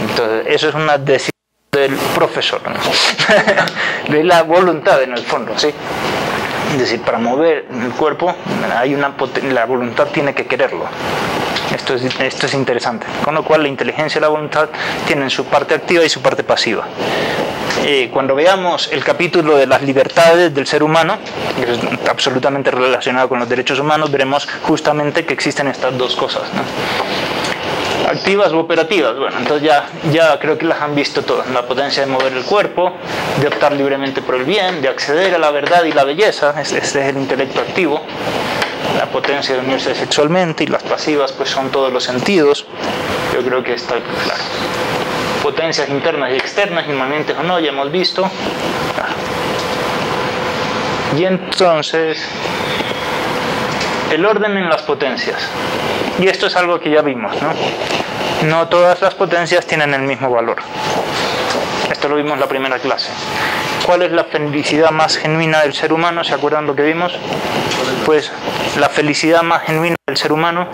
Entonces eso es una decisión del profesor, ¿no? De la voluntad en el fondo, ¿sí? Es decir, para mover el cuerpo la voluntad tiene que quererlo. Esto es interesante. Con lo cual la inteligencia y la voluntad tienen su parte activa y su parte pasiva. Cuando veamos el capítulo de las libertades del ser humano, que es absolutamente relacionado con los derechos humanos, veremos justamente que existen estas dos cosas, ¿no? Activas u operativas. Bueno, entonces ya creo que las han visto todas. La potencia de mover el cuerpo, de optar libremente por el bien, de acceder a la verdad y la belleza. Este es el intelecto activo. La potencia de unirse sexualmente, y las pasivas pues son todos los sentidos. Yo creo que está claro. Potencias internas y externas, inmanentes o no, ya hemos visto. Y entonces, el orden en las potencias. Y esto es algo que ya vimos, ¿no? No todas las potencias tienen el mismo valor. Esto lo vimos en la primera clase. ¿Cuál es la felicidad más genuina del ser humano? ¿Se acuerdan lo que vimos? Pues la felicidad más genuina del ser humano,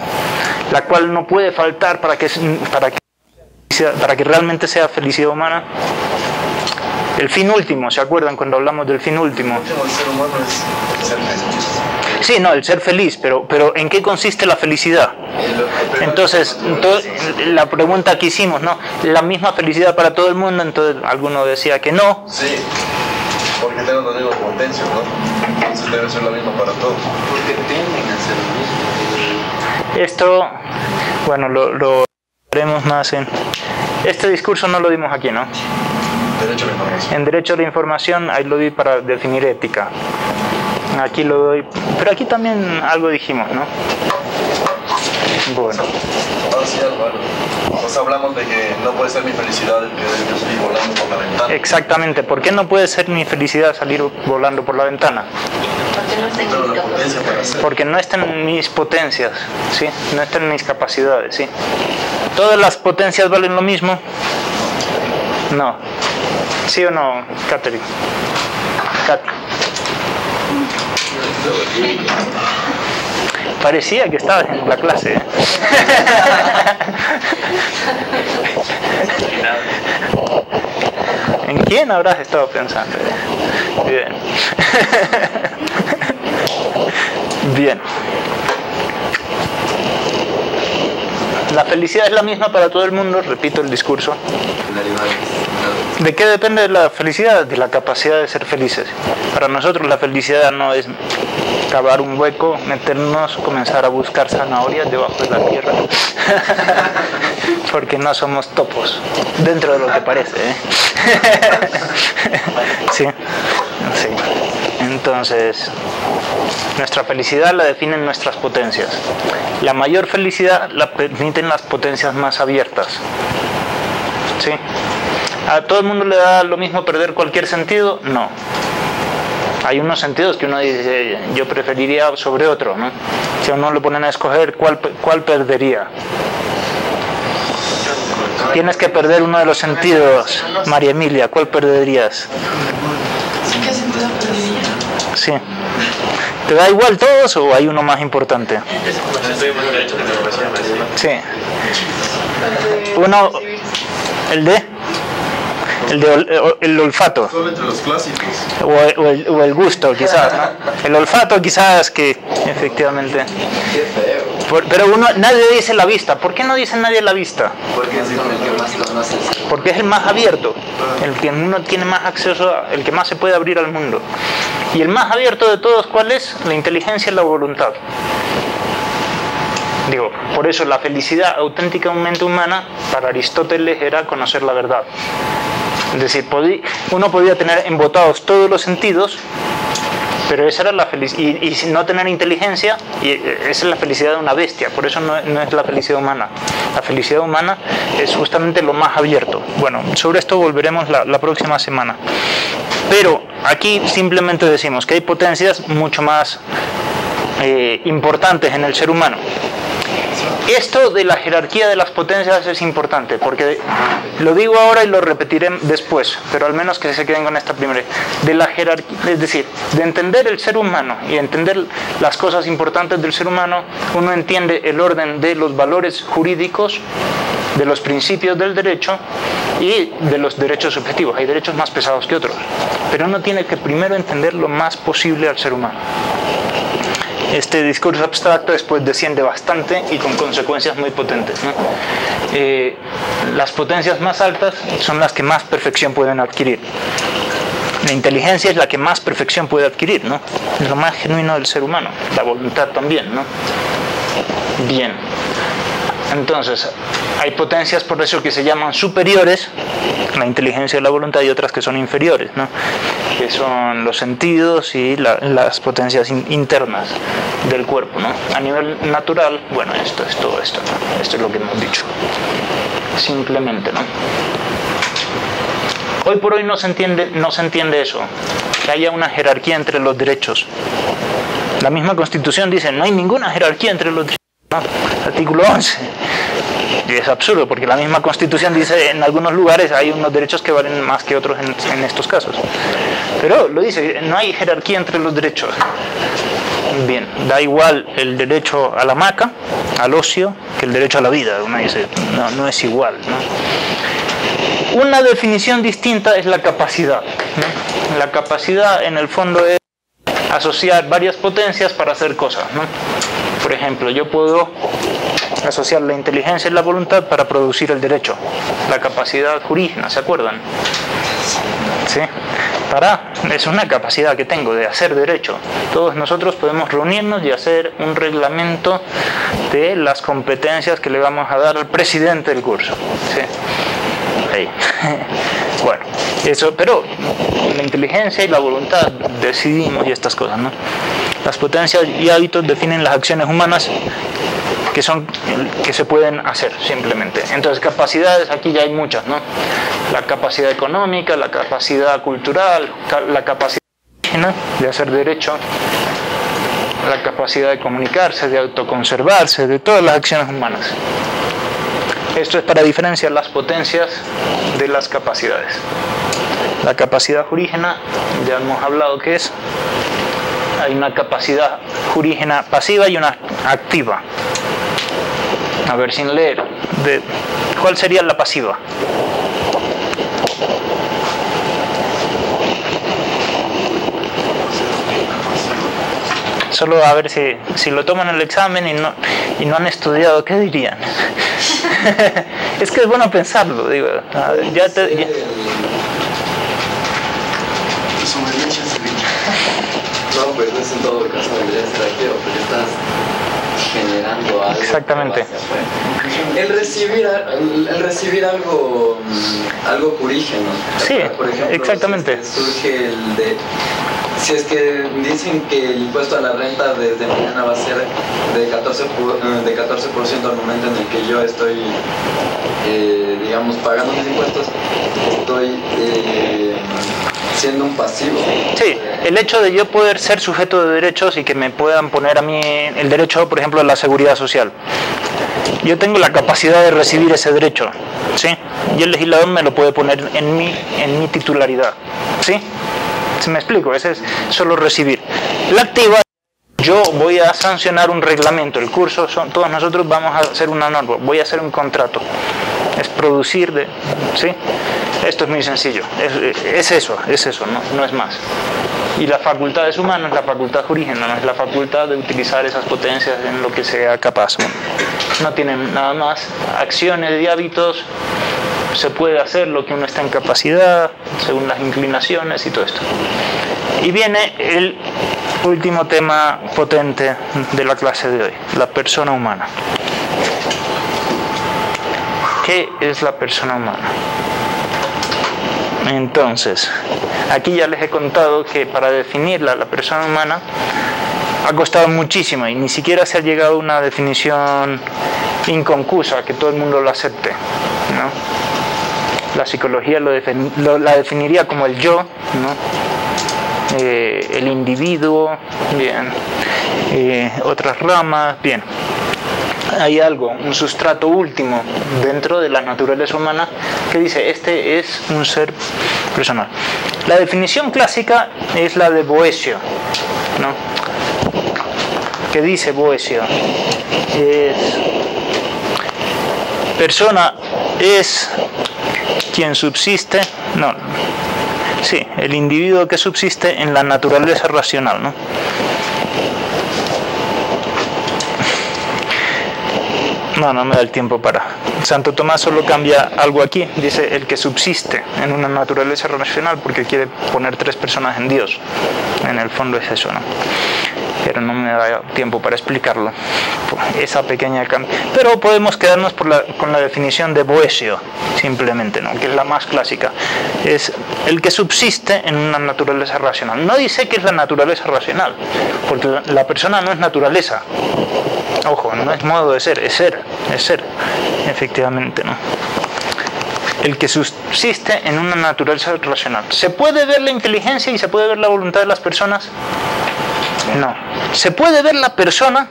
la cual no puede faltar para que realmente sea felicidad humana. El fin último, ¿se acuerdan cuando hablamos del fin último? El ser humano es ser feliz. Sí, no, el ser feliz, pero ¿en qué consiste la felicidad? Entonces, la pregunta que hicimos, ¿no? ¿La misma felicidad para todo el mundo? Entonces, alguno decía que no. Sí, porque tenemos la misma potencia, ¿no? Entonces debe ser la misma para todos. Porque tienden a ser lo mismo. Esto, bueno, lo veremos más en... Este discurso no lo dimos aquí, ¿no? Derecho a la información. En Derecho a la Información, ahí lo di para definir ética. Aquí lo doy, pero aquí también algo dijimos, ¿no? Bueno. Ahora sí, algo. O sea, hablamos de que no puede ser mi felicidad el que yo estoy volando por la ventana. Exactamente. ¿Por qué no puede ser mi felicidad salir volando por la ventana? Porque no están en mis potencias, ¿sí? No están en mis capacidades, ¿sí? ¿Todas las potencias valen lo mismo? No. ¿Sí o no, Catherine? Katy. Parecía que estabas en la clase, ¿eh? ¿En quién habrás estado pensando? Bien. Bien. La felicidad es la misma para todo el mundo, repito el discurso. ¿De qué depende la felicidad? De la capacidad de ser felices. Para nosotros la felicidad no es cavar un hueco, meternos, comenzar a buscar zanahorias debajo de la tierra. Porque no somos topos, dentro de lo que parece, ¿eh? Sí, sí. Entonces, nuestra felicidad la definen nuestras potencias. La mayor felicidad la permiten las potencias más abiertas. ¿Sí? ¿A todo el mundo le da lo mismo perder cualquier sentido? No. Hay unos sentidos que uno dice, yo preferiría sobre otro, ¿no? Si a uno le ponen a escoger, ¿cuál perdería? Tienes que perder uno de los sentidos, María Emilia, ¿cuál perderías? ¿Qué sentido perdería? Sí. ¿Te da igual todos o hay uno más importante? Sí. Uno, ¿el de? el olfato. Solo entre los clásicos. O el gusto, quizás, ¿no? El olfato, quizás, que efectivamente. Qué feo. Pero nadie dice la vista. ¿Por qué no dice nadie la vista? Porque es con el que más conoces. Porque es el más abierto, el que uno tiene más acceso, el que más se puede abrir al mundo. Y el más abierto de todos, ¿cuál es? La inteligencia y la voluntad. Digo, por eso la felicidad auténticamente humana para Aristóteles era conocer la verdad. Es decir, uno podía tener embotados todos los sentidos, pero esa era la felicidad, y no tener inteligencia, y esa es la felicidad de una bestia. Por eso no es la felicidad humana. La felicidad humana es justamente lo más abierto. Bueno, sobre esto volveremos la próxima semana. Pero aquí simplemente decimos que hay potencias mucho más importantes en el ser humano. Esto de la jerarquía de las potencias es importante, porque lo digo ahora y lo repetiré después, pero al menos que se queden con esta primera. De la jerarquía, es decir, de entender el ser humano y entender las cosas importantes del ser humano, uno entiende el orden de los valores jurídicos, de los principios del derecho y de los derechos subjetivos. Hay derechos más pesados que otros, pero uno tiene que primero entender lo más posible al ser humano. Este discurso abstracto después desciende bastante y con consecuencias muy potentes, ¿no? Las potencias más altas son las que más perfección pueden adquirir. La inteligencia es la que más perfección puede adquirir, ¿no? Es lo más genuino del ser humano. La voluntad también, ¿no? Bien. Entonces, hay potencias por eso que se llaman superiores, la inteligencia y la voluntad, y otras que son inferiores, ¿no? Que son los sentidos y las potencias internas del cuerpo, ¿no? A nivel natural, bueno, esto es todo esto, ¿no? Esto es lo que hemos dicho, simplemente, ¿no? Hoy por hoy no se entiende eso, que haya una jerarquía entre los derechos. La misma Constitución dice, no hay ninguna jerarquía entre los derechos. No, artículo 11. Y es absurdo, porque la misma Constitución dice en algunos lugares hay unos derechos que valen más que otros en estos casos. Pero lo dice, no hay jerarquía entre los derechos. Bien, da igual el derecho a la hamaca, al ocio, que el derecho a la vida. Uno dice, no es igual, ¿no? Una definición distinta es la capacidad, ¿no? La capacidad en el fondo es asociar varias potencias para hacer cosas, ¿no? Por ejemplo, yo puedo asociar la inteligencia y la voluntad para producir el derecho, la capacidad jurídica, ¿se acuerdan? ¿Sí? Es una capacidad que tengo de hacer derecho. Todos nosotros podemos reunirnos y hacer un reglamento de las competencias que le vamos a dar al presidente del curso, ¿sí? Ahí. Bueno, eso, pero la inteligencia y la voluntad decidimos y estas cosas, ¿no? Las potencias y hábitos definen las acciones humanas que se pueden hacer simplemente. Entonces, capacidades, aquí ya hay muchas, ¿no? La capacidad económica, la capacidad cultural, la capacidad de hacer derecho, la capacidad de comunicarse, de autoconservarse, de todas las acciones humanas. Esto es para diferenciar las potencias de las capacidades. La capacidad jurígena, ya hemos hablado que es, hay una capacidad jurígena pasiva y una activa. A ver, sin leer, ¿cuál sería la pasiva? Solo a ver si lo toman en el examen y no han estudiado, ¿qué dirían? Es que es bueno pensarlo, digo. No, pues no es en todo caso debería ser aquí, porque estás generando algo. Exactamente. El recibir algo jurígeno. Sí, por ejemplo, exactamente. Si surge el de... Si es que dicen que el impuesto a la renta desde mañana va a ser de 14% al momento en el que yo estoy, digamos, pagando mis impuestos, estoy siendo un pasivo. Sí, el hecho de yo poder ser sujeto de derechos y que me puedan poner a mí el derecho, por ejemplo, a la seguridad social. Yo tengo la capacidad de recibir ese derecho, ¿sí? Y el legislador me lo puede poner en mi titularidad, ¿sí? ¿Sí me explico? Ese es solo recibir. La activa, yo voy a sancionar un reglamento. El curso, todos nosotros vamos a hacer una norma, voy a hacer un contrato. es producir, ¿sí? Esto es muy sencillo, es eso, no es más. Y las facultades humanas, la facultad jurígena, no es la facultad de utilizar esas potencias en lo que sea capaz. No tienen nada más acciones y hábitos, se puede hacer lo que uno está en capacidad, según las inclinaciones y todo esto. Y viene el último tema potente de la clase de hoy, la persona humana. ¿Qué es la persona humana? Entonces, aquí ya les he contado que para definirla, la persona humana, ha costado muchísimo y ni siquiera se ha llegado a una definición inconcusa, que todo el mundo lo acepte, ¿no? La psicología la definiría como el yo, ¿no? El individuo, bien, otras ramas, bien. Hay algo, un sustrato último dentro de la naturaleza humana que dice, este es un ser personal. La definición clásica es la de Boecio, ¿no? ¿Qué dice Boecio? Persona es quien subsiste, no, sí, el individuo que subsiste en la naturaleza racional, ¿no? No me da el tiempo para... Santo Tomás solo cambia algo aquí, dice el que subsiste en una naturaleza racional, porque quiere poner 3 personas en Dios. En el fondo es eso, ¿no? Pero no me da tiempo para explicarlo. Esa pequeña cambio. Pero podemos quedarnos con la definición de Boecio, simplemente, ¿no? Que es la más clásica. Es el que subsiste en una naturaleza racional. No dice que es la naturaleza racional, porque la persona no es naturaleza. Ojo, no es modo de ser, es ser, efectivamente, ¿no? El que subsiste en una naturaleza racional. ¿Se puede ver la inteligencia y se puede ver la voluntad de las personas? No. ¿Se puede ver la persona?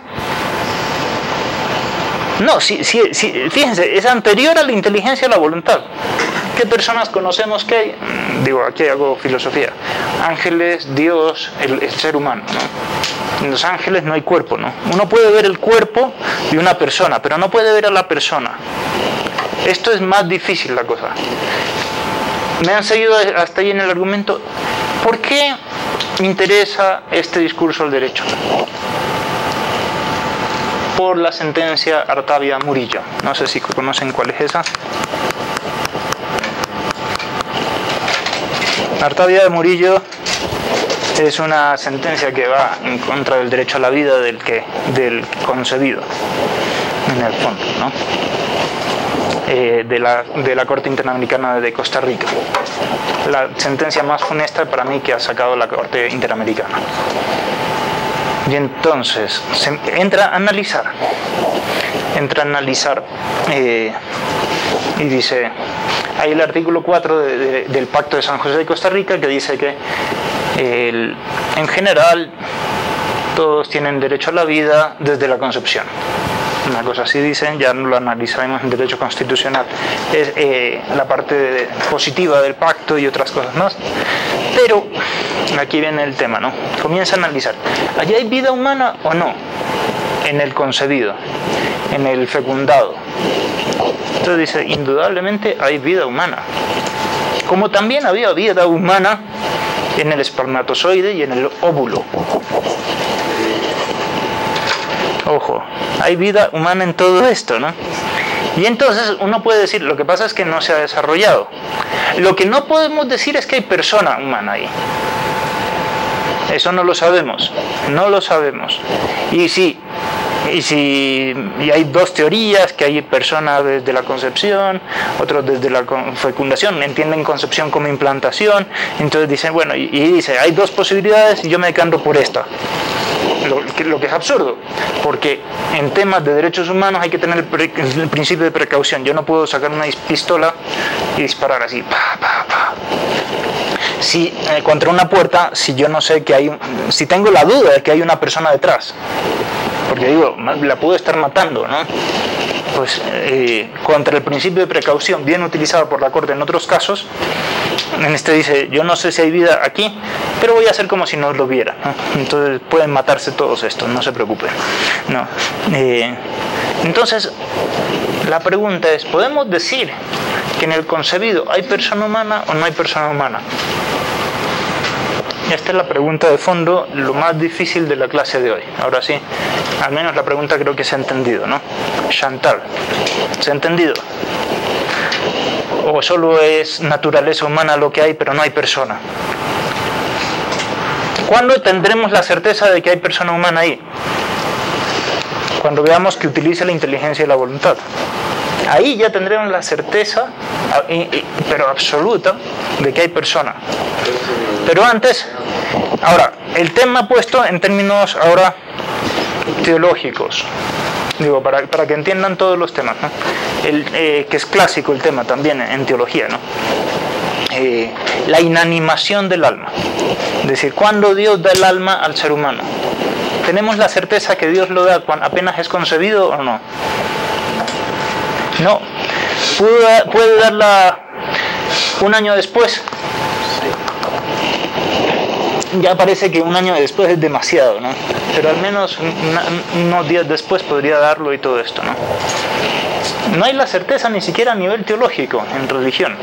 No, fíjense, es anterior a la inteligencia y a la voluntad. ¿Qué personas conocemos que hay? Digo, aquí hago filosofía. Ángeles, Dios, el ser humano, ¿no? En los ángeles no hay cuerpo, ¿no? Uno puede ver el cuerpo de una persona, pero no puede ver a la persona. Esto es más difícil la cosa. ¿Me han seguido hasta ahí en el argumento? ¿Por qué me interesa este discurso del derecho? Por la sentencia Artavia-Murillo. No sé si conocen cuál es esa. Artavia-Murillo es una sentencia que va en contra del derecho a la vida del concebido, en el fondo, ¿no? De la Corte Interamericana de Costa Rica. La sentencia más funesta para mí que ha sacado la Corte Interamericana. Y entonces se entra a analizar y dice, hay el artículo 4 del Pacto de San José de Costa Rica que dice que en general todos tienen derecho a la vida desde la concepción. Una cosa así dicen, ya lo analizaremos en derecho constitucional. Es la parte positiva del pacto y otras cosas más. Pero aquí viene el tema, ¿no? Comienza a analizar. ¿Allí hay vida humana o no? En el concebido, en el fecundado. Entonces dice, indudablemente hay vida humana. Como también había vida humana en el espermatozoide y en el óvulo. Ojo, hay vida humana en todo esto, ¿no? Y entonces uno puede decir, lo que pasa es que no se ha desarrollado. Lo que no podemos decir es que hay persona humana ahí. Eso no lo sabemos, no lo sabemos. Y hay 2 teorías, que hay personas desde la concepción, otros desde la fecundación, entienden concepción como implantación, entonces dicen, bueno, y dice, hay 2 posibilidades y yo me decanto por esta. Lo que es absurdo, porque en temas de derechos humanos hay que tener el principio de precaución. Yo no puedo sacar una pistola y disparar así, contra una puerta, si yo no sé que si tengo la duda de que hay una persona detrás, porque digo, la puedo estar matando, ¿no? Pues contra el principio de precaución, bien utilizado por la Corte en otros casos, en este dice, yo no sé si hay vida aquí, pero voy a hacer como si no lo viera, ¿no? Entonces pueden matarse todos estos, no se preocupen, ¿no? Entonces, la pregunta es, ¿podemos decir que en el concebido hay persona humana o no hay persona humana? Esta es la pregunta de fondo, lo más difícil de la clase de hoy. Ahora sí, al menos la pregunta creo que se ha entendido, ¿no? Chantal, ¿se ha entendido? ¿O solo es naturaleza humana lo que hay, pero no hay persona? ¿Cuándo tendremos la certeza de que hay persona humana ahí? Cuando veamos que utiliza la inteligencia y la voluntad. Ahí ya tendremos la certeza, pero absoluta, de que hay persona. Pero antes, ahora, el tema puesto en términos ahora teológicos, digo, para que entiendan todos los temas, ¿no? Que es clásico el tema también en teología, ¿no? La inanimación del alma. Es decir, ¿cuándo Dios da el alma al ser humano? ¿Tenemos la certeza que Dios lo da cuando apenas es concebido o no? No. ¿Puede darla un año después? Ya parece que un año después es demasiado, ¿no? Pero al menos unos días después podría darlo y todo esto, ¿no? No hay la certeza ni siquiera a nivel teológico en religión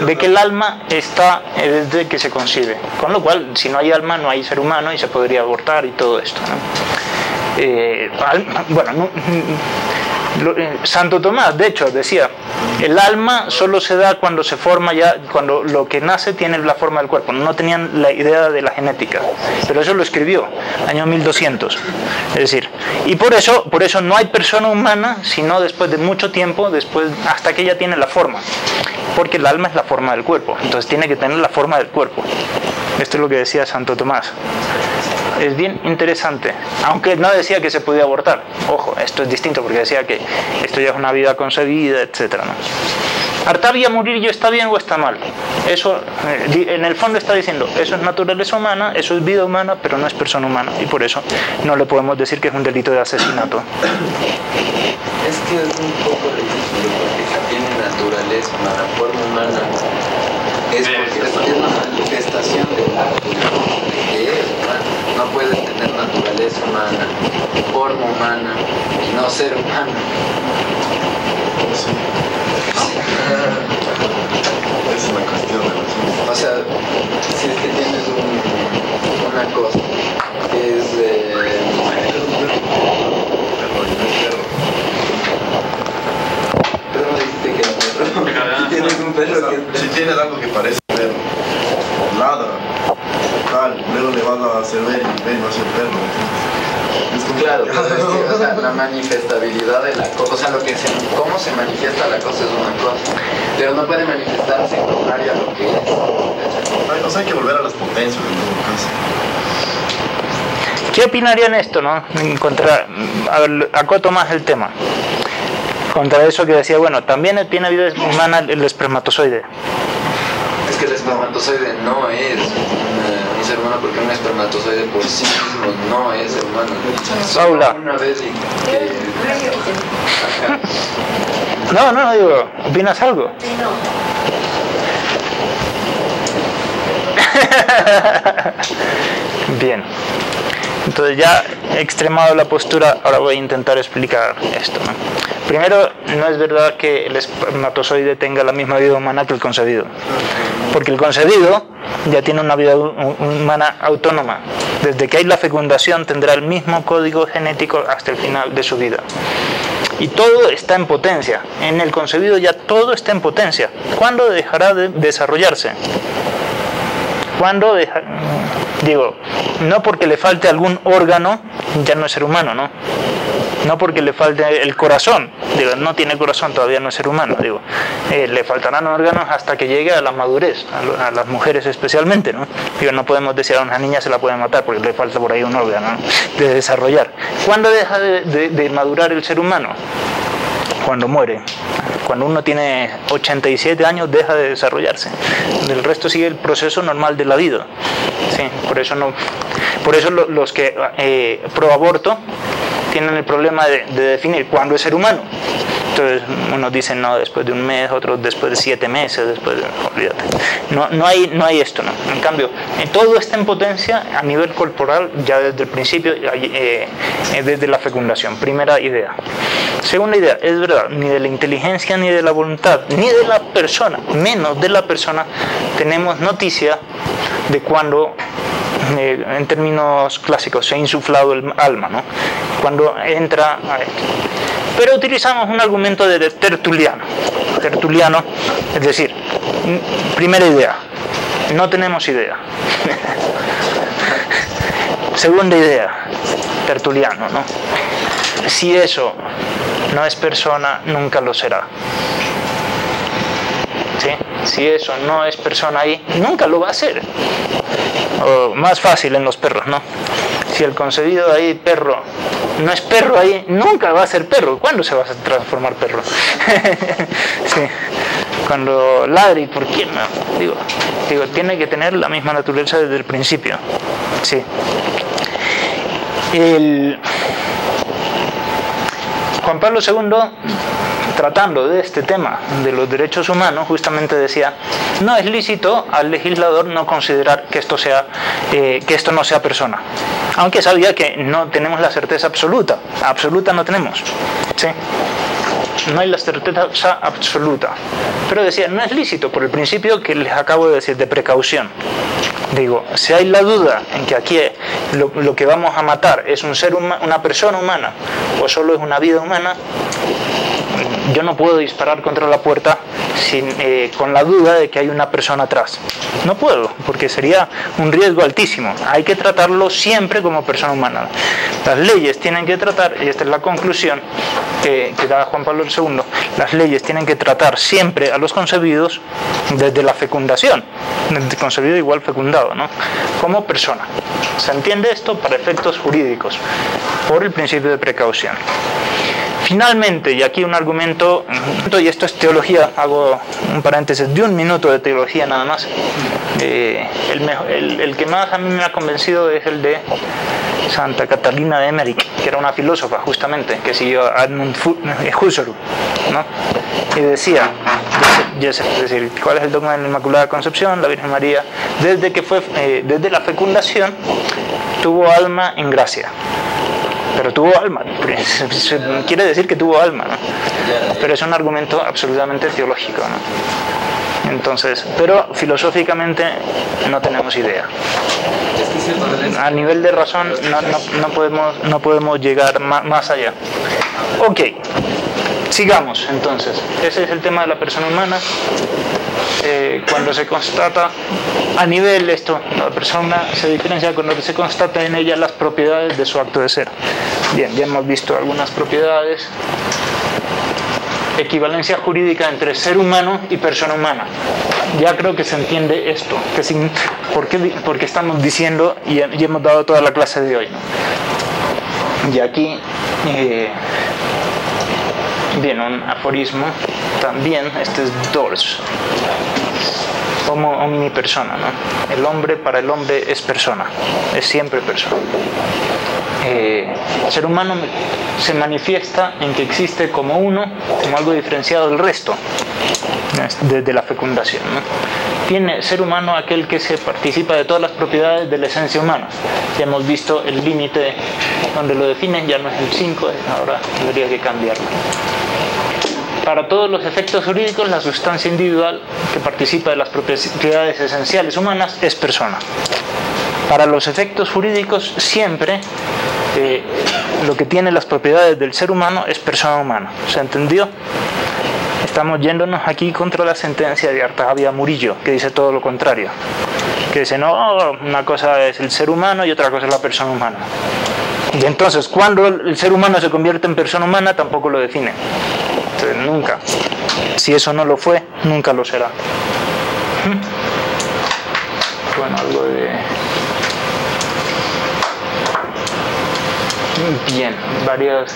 de que el alma está desde que se concibe. Con lo cual, si no hay alma, no hay ser humano y se podría abortar y todo esto, ¿no? Santo Tomás, de hecho, decía, el alma solo se da cuando se forma ya, cuando lo que nace tiene la forma del cuerpo. No tenían la idea de la genética, pero eso lo escribió, año 1200. Es decir, y por eso no hay persona humana, sino después de mucho tiempo, hasta que ella tiene la forma. Porque el alma es la forma del cuerpo, entonces tiene que tener la forma del cuerpo. Esto es lo que decía Santo Tomás. Es bien interesante, aunque no decía que se podía abortar. Ojo, esto es distinto porque decía que esto ya es una vida concebida, etc., ¿no? ¿Artavia Murillo está bien o está mal? Eso, en el fondo está diciendo, eso es naturaleza humana, eso es vida humana, pero no es persona humana, y por eso no le podemos decir que es un delito de asesinato. Es que es un poco ridículo, porque tiene naturaleza humana, forma humana. Es porque es una manifestación del acto de que es humano. No puedes tener naturaleza humana, forma humana y no ser humano. Sí. Es una cuestión de razón. O sea, si es que tienes una cosa que es pero no dijiste que era perro. Si tienes un perro que es Si tienes algo que parece perro, ladra, tal, luego le vas a hacer ver y ven, va a ser perro. Es como claro, pero es que, o sea, la manifestabilidad de la cosa, o sea, cómo se manifiesta la cosa es una cosa, pero no puede manifestarse contrario a lo que es. O sea, hay que volver a las potencias en todo caso. ¿Qué opinarían esto, no? Acoto más el tema. Contra eso que decía, bueno, también tiene vida humana el espermatozoide. Es que el espermatozoide no es un ser humano, porque un espermatozoide por sí mismo no es ser humano. Paula. Una vez No, digo, ¿opinas algo? Sí, no. Bien. Entonces ya he extremado la postura, ahora voy a intentar explicar esto, ¿no? Primero, no es verdad que el espermatozoide tenga la misma vida humana que el concebido, porque el concebido ya tiene una vida humana autónoma. Desde que hay la fecundación tendrá el mismo código genético hasta el final de su vida. Y todo está en potencia. En el concebido ya todo está en potencia. ¿Cuándo dejará de desarrollarse? ¿Cuándo deja? Digo, no porque le falte algún órgano, ya no es ser humano, ¿no? No porque le falte el corazón, digo, no tiene corazón, todavía no es ser humano, digo, le faltarán órganos hasta que llegue a la madurez, a las mujeres especialmente, ¿no? Digo, no podemos decir a una niña se la puede matar porque le falta por ahí un órgano, ¿no?, de desarrollar. ¿Cuándo deja de madurar el ser humano? Cuando muere. Cuando uno tiene 87 años deja de desarrollarse. El resto sigue el proceso normal de la vida. Sí, por eso los que pro aborto tienen el problema de definir cuándo es ser humano. Entonces unos dicen no después de un mes, otros después de 7 meses, después de, olvídate. No hay esto, ¿no? En cambio, todo está en potencia a nivel corporal ya desde el principio, desde la fecundación. Primera idea. Segunda idea, es verdad, ni de la inteligencia, ni de la voluntad, ni de la persona, menos de la persona, tenemos noticia de cuando, en términos clásicos, se ha insuflado el alma, ¿no? Cuando entra a esto. Pero utilizamos un argumento de Tertuliano. Tertuliano, es decir, primera idea, no tenemos idea. Segunda idea, Tertuliano, ¿no? Si eso no es persona, nunca lo será. ¿Sí? Si eso no es persona ahí, nunca lo va a ser. O más fácil en los perros, ¿no? Si el concebido ahí, perro, no es perro ahí, nunca va a ser perro. ¿Cuándo se va a transformar perro? Sí. Cuando ladre, ¿por qué no? Digo, tiene que tener la misma naturaleza desde el principio. Sí. Juan Pablo II, tratando de este tema de los derechos humanos, justamente decía: no es lícito al legislador no considerar que esto no sea persona, aunque sabía que no tenemos la certeza absoluta no tenemos, ¿sí? No hay la certeza absoluta, pero decía, no es lícito por el principio que les acabo de decir, de precaución. Digo, si hay la duda en que aquí lo que vamos a matar es un ser humano, una persona humana, o solo es una vida humana, yo no puedo disparar contra la puerta con la duda de que hay una persona atrás. No puedo, porque sería un riesgo altísimo. Hay que tratarlo siempre como persona humana. Las leyes tienen que tratar, y esta es la conclusión que da Juan Pablo II, las leyes tienen que tratar siempre a los concebidos desde la fecundación, desde concebido igual fecundado, ¿no? Como persona. ¿Se entiende esto? Para efectos jurídicos, por el principio de precaución. Finalmente, y aquí un argumento, y esto es teología, hago un paréntesis de 1 minuto de teología nada más. El que más a mí me ha convencido es el de Santa Catalina de Emmerich, que era una filósofa justamente, que siguió a Edmund Husserl, ¿no? Y decía, es decir, ¿cuál es el dogma de la Inmaculada Concepción? La Virgen María, desde la fecundación, tuvo alma en gracia. Pero tuvo alma, quiere decir que tuvo alma, ¿no? Pero es un argumento absolutamente teológico, ¿no? Entonces, pero filosóficamente no tenemos idea. A nivel de razón no podemos llegar más allá. Ok, sigamos entonces. Ese es el tema de la persona humana. Cuando se constata a nivel la persona se diferencia cuando se constata en ella las propiedades de su acto de ser. Bien, ya hemos visto algunas propiedades. Equivalencia jurídica entre ser humano y persona humana. Ya creo que se entiende esto, por qué estamos diciendo y hemos dado toda la clase de hoy, ¿no? Y aquí viene un aforismo también, este es Dors, homo homini persona, ¿no? El hombre para el hombre es persona, es siempre persona. El ser humano se manifiesta en que existe como uno, como algo diferenciado del resto, desde la fecundación, ¿no? Tiene ser humano aquel que se participa de todas las propiedades de la esencia humana. Ya hemos visto el límite donde lo definen, ya no es el 5, ahora tendría que cambiarlo. Para todos los efectos jurídicos, la sustancia individual que participa de las propiedades esenciales humanas es persona. Para los efectos jurídicos, siempre lo que tiene las propiedades del ser humano es persona humana. ¿Se entendió? Estamos yéndonos aquí contra la sentencia de Artavia Murillo, que dice todo lo contrario. Que dice, no, una cosa es el ser humano y otra cosa es la persona humana. Y entonces, cuando el ser humano se convierte en persona humana, tampoco lo define. Entonces, nunca. Si eso no lo fue, nunca lo será. Bueno, algo de... Bien, varias...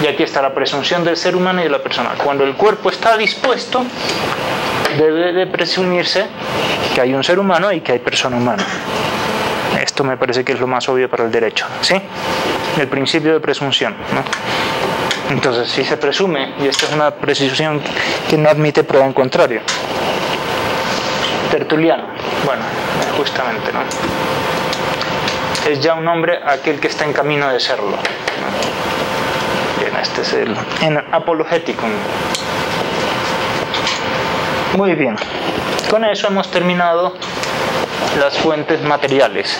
Y aquí está la presunción del ser humano y de la persona. Cuando el cuerpo está dispuesto, debe de presumirse que hay un ser humano y que hay persona humana. Esto me parece que es lo más obvio para el derecho, ¿sí? El principio de presunción, ¿no? Entonces, si se presume, y esta es una precisión que no admite prueba en contrario. Tertuliano, bueno, justamente, ¿no? Es ya un hombre aquel que está en camino de serlo, ¿no? Bien, este es el en Apologeticum. Muy bien, con eso hemos terminado las fuentes materiales.